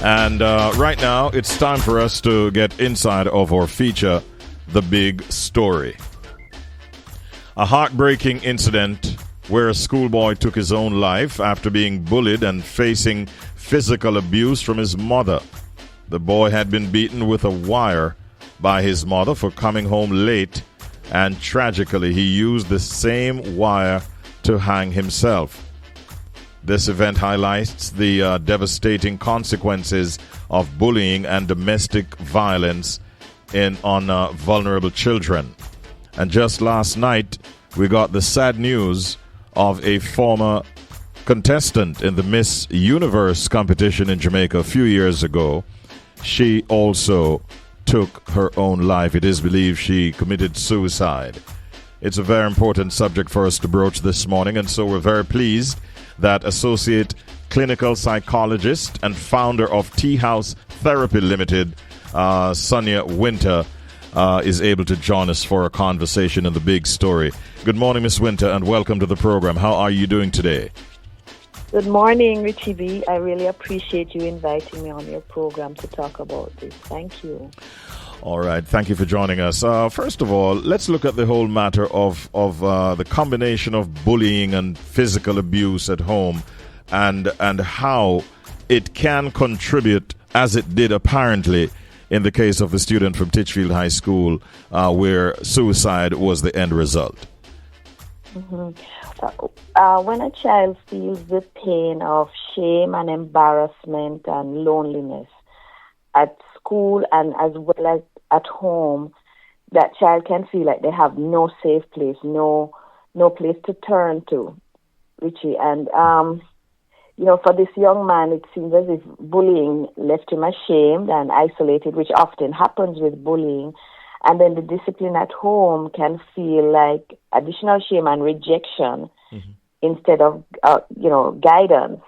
And right now, it's time for us to get inside of our feature, The Big Story. A heartbreaking incident where a schoolboy took his own life after being bullied and facing physical abuse from his mother. The boy had been beaten with a wire by his mother for coming home late, and tragically, he used the same wire to hang himself. This event highlights the devastating consequences of bullying and domestic violence on vulnerable children. And just last night, we got the sad news of a former contestant in the Miss Universe competition in Jamaica a few years ago. She also took her own life. It is believed she committed suicide. It's a very important subject for us to broach this morning, and so we're very pleased that Associate Clinical Psychologist and founder of Tea House Therapy Limited, Sonia Wynter, is able to join us for a conversation in The Big Story. Good morning, Miss Wynter, and welcome to the program. How are you doing today? Good morning, Richie B. I really appreciate you inviting me on your program to talk about this. Thank you. All right. Thank you for joining us. First of all, let's look at the whole matter of the combination of bullying and physical abuse at home and how it can contribute, as it did apparently in the case of the student from Titchfield High School, where suicide was the end result. Mm-hmm. When a child feels the pain of shame and embarrassment and loneliness at school and as well as at home, that child can feel like they have no safe place, no place to turn to, Richie. And, for this young man, it seems as if bullying left him ashamed and isolated, which often happens with bullying. And then the discipline at home can feel like additional shame and rejection instead of, guidance.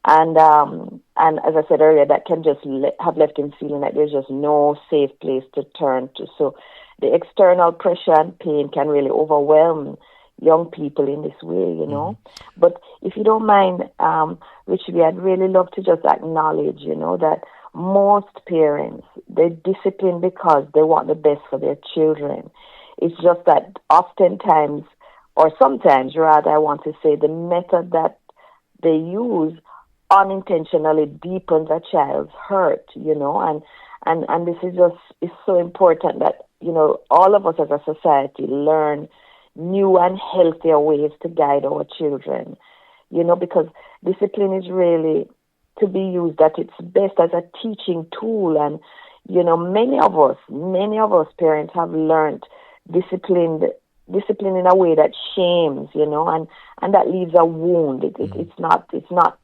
And as I said earlier, that can just have left him feeling like there's just no safe place to turn to. So the external pressure and pain can really overwhelm young people in this way, But if you don't mind, Richard, I'd really love to just acknowledge, that most parents, they discipline because they want the best for their children. It's just that oftentimes, or sometimes rather, I want to say, the method that they use unintentionally deepens a child's hurt, and this is so important that, all of us as a society learn new and healthier ways to guide our children, because discipline is really to be used at its best as a teaching tool. And, many of us parents have learned discipline in a way that shames, and that leaves a wound. It's not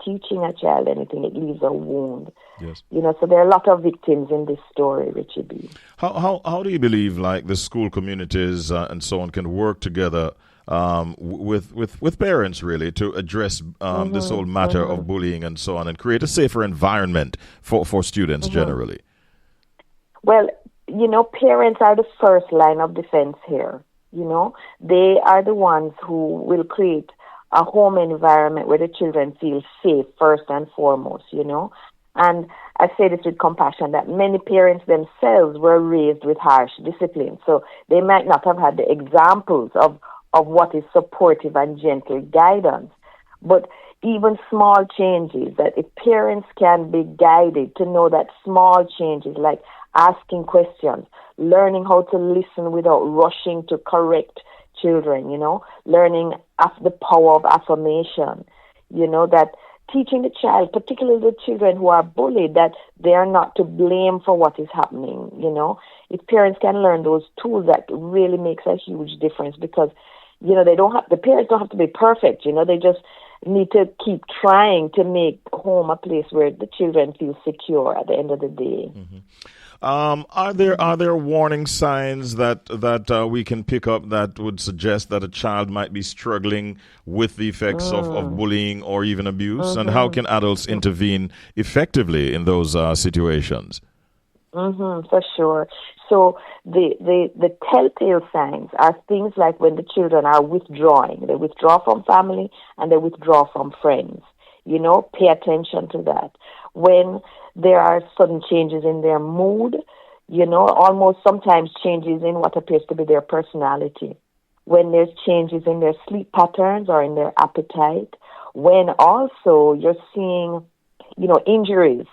teaching a child anything. It leaves a wound. Yes. So there are a lot of victims in this story, Richie B. How do you believe like the school communities and so on can work together with parents really to address this whole matter of bullying and so on and create a safer environment for students generally? Well, parents are the first line of defense here. They are the ones who will create a home environment where the children feel safe first and foremost, And I say this with compassion that many parents themselves were raised with harsh discipline. So they might not have had the examples of what is supportive and gentle guidance. But even small changes, that if parents can be guided to know that small changes like asking questions, learning how to listen without rushing to correct children, learning the power of affirmation, that teaching the child, particularly the children who are bullied, that they are not to blame for what is happening, If parents can learn those tools, that really makes a huge difference because, the parents don't have to be perfect, they just need to keep trying to make home a place where the children feel secure at the end of the day. Are there warning signs that we can pick up that would suggest that a child might be struggling with the effects of bullying or even abuse? And how can adults intervene effectively in those situations? For sure. So the telltale signs are things like when the children are withdrawing. They withdraw from family and they withdraw from friends. Pay attention to that. When there are sudden changes in their mood, almost sometimes changes in what appears to be their personality. When there's changes in their sleep patterns or in their appetite, when also you're seeing, injuries,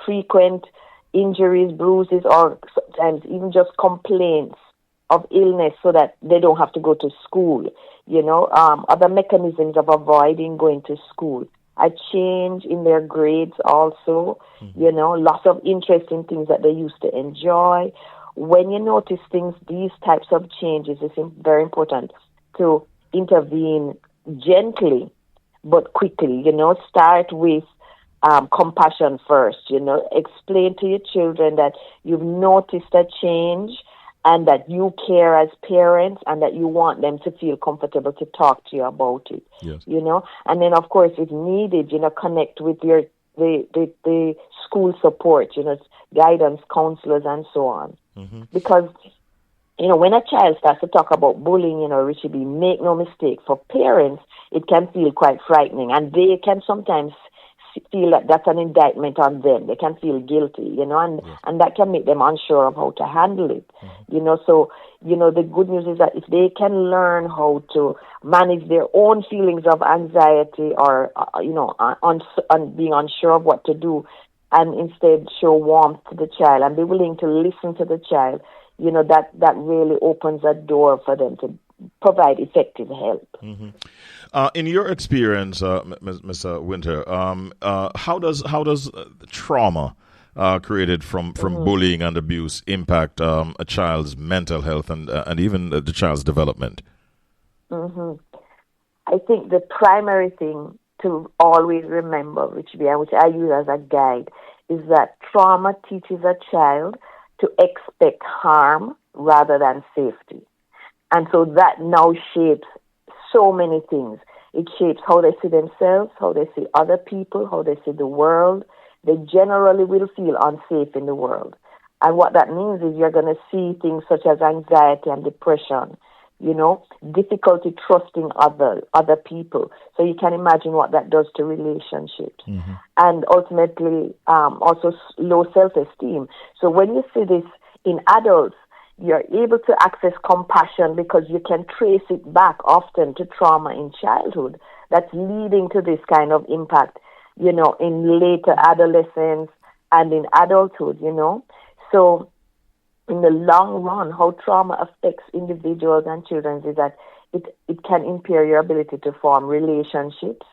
frequent injuries, bruises, or sometimes even just complaints of illness so that they don't have to go to school, other mechanisms of avoiding going to school. A change in their grades also, loss of interest in things that they used to enjoy. When you notice these types of changes, it's very important to intervene gently but quickly. Start with compassion first. Explain to your children that you've noticed a change and that you care as parents and that you want them to feel comfortable to talk to you about it. Yes. And then, of course, if needed, connect with the school support, guidance counselors and so on. Mm-hmm. Because, when a child starts to talk about bullying, Richie B, make no mistake, for parents, it can feel quite frightening. And they can sometimes feel that that's an indictment on them. They can feel guilty, and that can make them unsure of how to handle it. Mm-hmm. So, the good news is that if they can learn how to manage their own feelings of anxiety or, on being unsure of what to do, and instead show warmth to the child and be willing to listen to the child, that really opens a door for them to provide effective help. Mm-hmm. In your experience, Ms. Wynter, how does trauma created from bullying and abuse impact a child's mental health and even the child's development? Mm-hmm. I think the primary thing to always remember, which I use as a guide, is that trauma teaches a child to expect harm rather than safety. And so that now shapes so many things. It shapes how they see themselves, how they see other people, how they see the world. They generally will feel unsafe in the world. And what that means is you're going to see things such as anxiety and depression, difficulty trusting other people. So you can imagine what that does to relationships. Mm-hmm. And ultimately, also low self-esteem. So when you see this in adults, you're able to access compassion because you can trace it back often to trauma in childhood that's leading to this kind of impact, in later adolescence and in adulthood, So in the long run, how trauma affects individuals and children is that it can impair your ability to form relationships,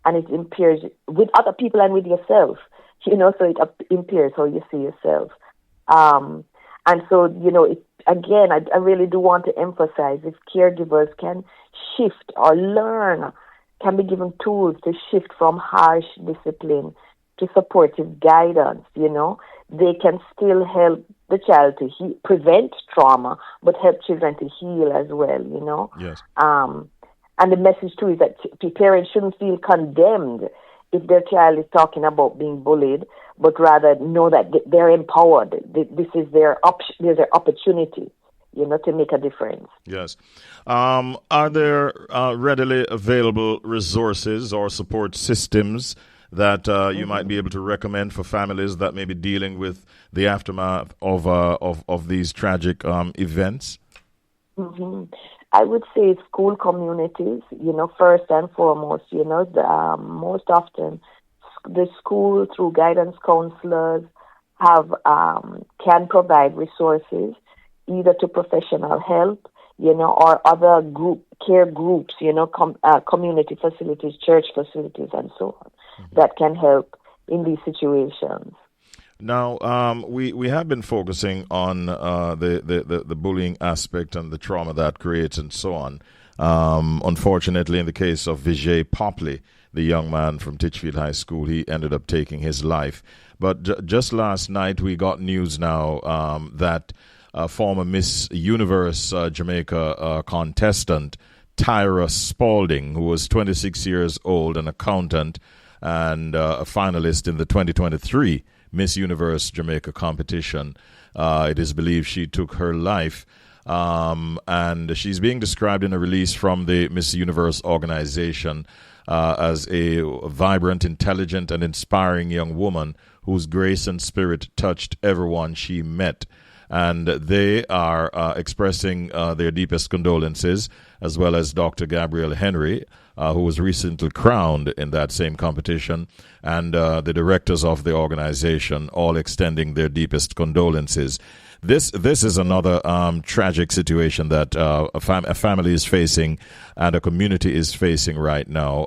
and it impairs with other people and with yourself, so it impairs how you see yourself. And so, again, I really do want to emphasize if caregivers can shift or learn, can be given tools to shift from harsh discipline to supportive guidance, they can still help the child to prevent trauma, but help children to heal as well, Yes. And the message, too, is that parents shouldn't feel condemned if their child is talking about being bullied, but rather know that they're empowered. This is their opportunity, to make a difference. Yes. Are there readily available resources or support systems that you might be able to recommend for families that may be dealing with the aftermath of these tragic events? Mm-hmm. I would say school communities, first and foremost, most often the school through guidance counselors can provide resources either to professional help, or other care groups, community facilities, church facilities, and so on, that can help in these situations. Now, we have been focusing on the bullying aspect and the trauma that creates and so on. Unfortunately, in the case of Vijay Popley, the young man from Titchfield High School, he ended up taking his life. But just last night, we got news now that former Miss Universe Jamaica contestant Tyra Spalding, who was 26 years old, an accountant, and a finalist in the 2023 Miss Universe Jamaica competition. It is believed she took her life, and she's being described in a release from the Miss Universe organization as a vibrant, intelligent, and inspiring young woman whose grace and spirit touched everyone she met. And they are expressing their deepest condolences, as well as Dr. Gabrielle Henry, who was recently crowned in that same competition, and the directors of the organization, all extending their deepest condolences. This is another tragic situation that a family is facing and a community is facing right now.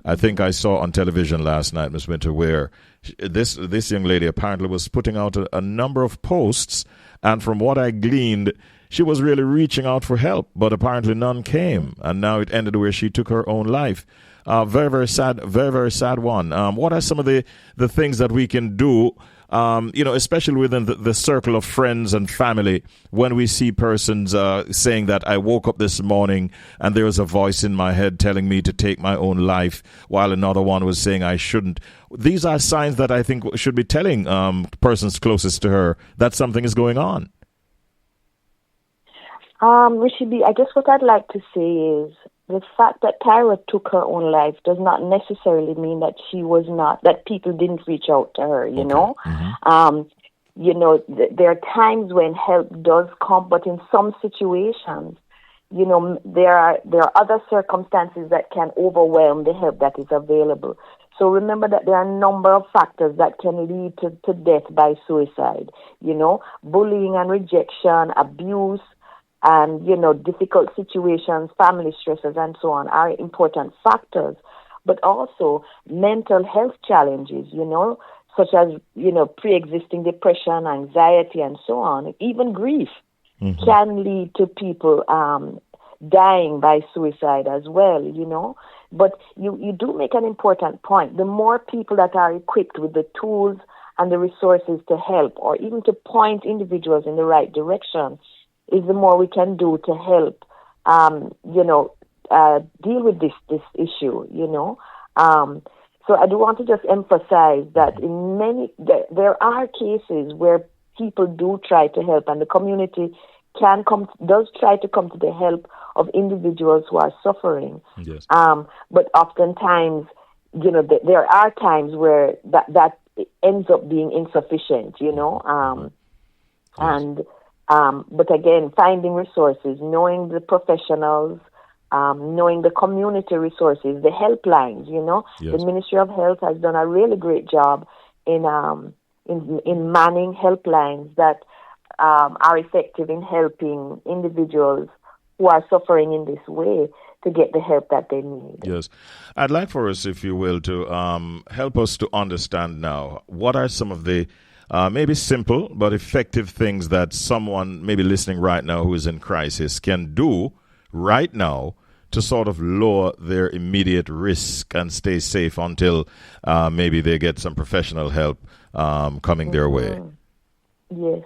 I think I saw on television last night, Ms. Wynter, where this young lady apparently was putting out a number of posts, and from what I gleaned, she was really reaching out for help, but apparently none came, and now it ended where she took her own life. Very, very sad one. What are some of the things that we can do, especially within the circle of friends and family, when we see persons saying that I woke up this morning and there was a voice in my head telling me to take my own life, while another one was saying I shouldn't. These are signs that I think should be telling persons closest to her that something is going on. Rishibi, I guess what I'd like to say is the fact that Tyra took her own life does not necessarily mean that that people didn't reach out to her, you know. Mm-hmm. There are times when help does come, but in some situations, there are other circumstances that can overwhelm the help that is available. So remember that there are a number of factors that can lead to death by suicide, bullying and rejection, abuse, and, difficult situations, family stresses, and so on are important factors. But also mental health challenges, such as, pre-existing depression, anxiety, and so on, even grief can lead to people dying by suicide as well, But you do make an important point. The more people that are equipped with the tools and the resources to help, or even to point individuals in the right direction, is the more we can do to help, deal with this issue, So I do want to just emphasize that there are cases where people do try to help, and the community does try to come to the help of individuals who are suffering. Yes. But oftentimes, there are times where that ends up being insufficient, and. But again, finding resources, knowing the professionals, knowing the community resources, the helplines, Yes. The Ministry of Health has done a really great job in manning helplines that are effective in helping individuals who are suffering in this way to get the help that they need. Yes. I'd like for us, if you will, to help us to understand now, what are some of the maybe simple but effective things that someone maybe listening right now who is in crisis can do right now to sort of lower their immediate risk and stay safe until maybe they get some professional help coming their way. Yes.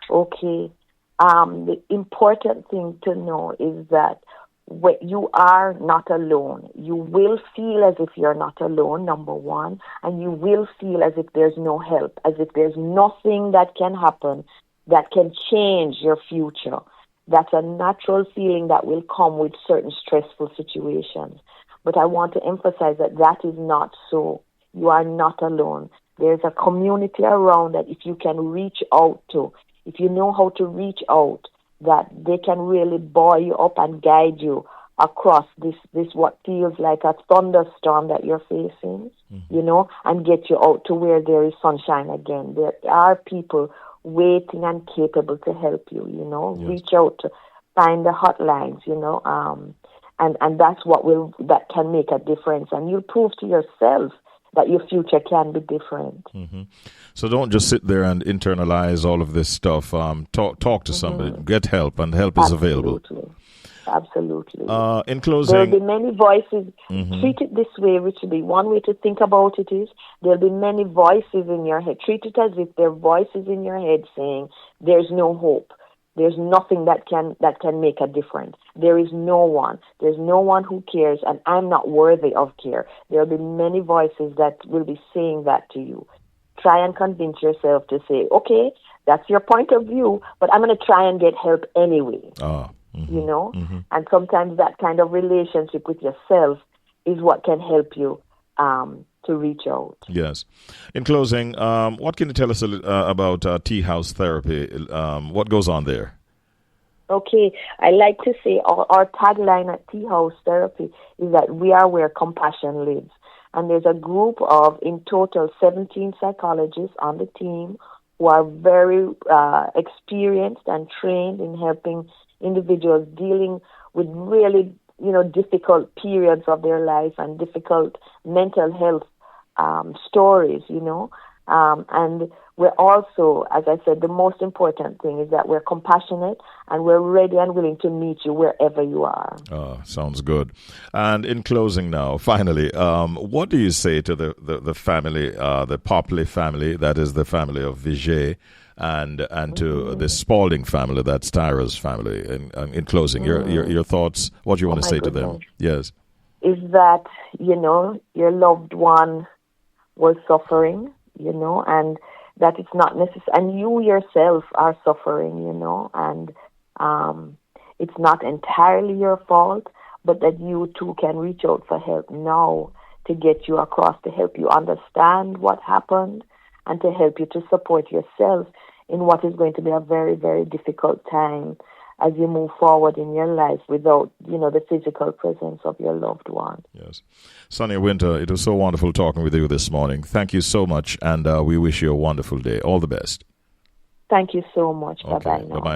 Okay. The important thing to know is that you are not alone. You will feel as if you're not alone, number one, and you will feel as if there's no help, as if there's nothing that can happen that can change your future. That's a natural feeling that will come with certain stressful situations. But I want to emphasize that is not so. You are not alone. There's a community around that if you can reach out to, if you know how to reach out, that they can really buoy you up and guide you across this what feels like a thunderstorm that you're facing, and get you out to where there is sunshine again. There are people waiting and capable to help you, Yes. Reach out to find the hotlines, and that's that can make a difference. And you'll prove to yourself that your future can be different. Mm-hmm. So don't just sit there and internalize all of this stuff. Talk to somebody, get help, and help is available. Absolutely. In closing, there will be many voices. Treat it this way, Richard. One way to think about it is there'll be many voices in your head. Treat it as if there are voices in your head saying there's no hope. There's nothing that can make a difference. There is no one. There's no one who cares, and I'm not worthy of care. There will be many voices that will be saying that to you. Try and convince yourself to say, okay, that's your point of view, but I'm going to try and get help anyway. And sometimes that kind of relationship with yourself is what can help you to reach out. Yes. In closing, what can you tell us about tea house therapy? What goes on there? Okay, I like to say our tagline at Tea House Therapy is that we are where compassion lives. And there's a group of, in total, 17 psychologists on the team who are very experienced and trained in helping individuals dealing with really, difficult periods of their life and difficult mental health stories, and we're also, as I said, the most important thing is that we're compassionate and we're ready and willing to meet you wherever you are. Sounds good. And in closing now, finally, what do you say to the family, the Popley family, that is the family of Vijay, and to the Spalding family, that's Tyra's family? In closing, your thoughts, what do you want to say to them? Yes. Is that, your loved one was suffering, and that it's not necessary, and you yourself are suffering, and it's not entirely your fault, but that you too can reach out for help now to get you across, to help you understand what happened, and to help you to support yourself in what is going to be a very, very difficult time as you move forward in your life without, the physical presence of your loved one. Yes. Sonia Wynter, it was so wonderful talking with you this morning. Thank you so much, and we wish you a wonderful day. All the best. Thank you so much. Okay. Bye-bye now. Bye-bye.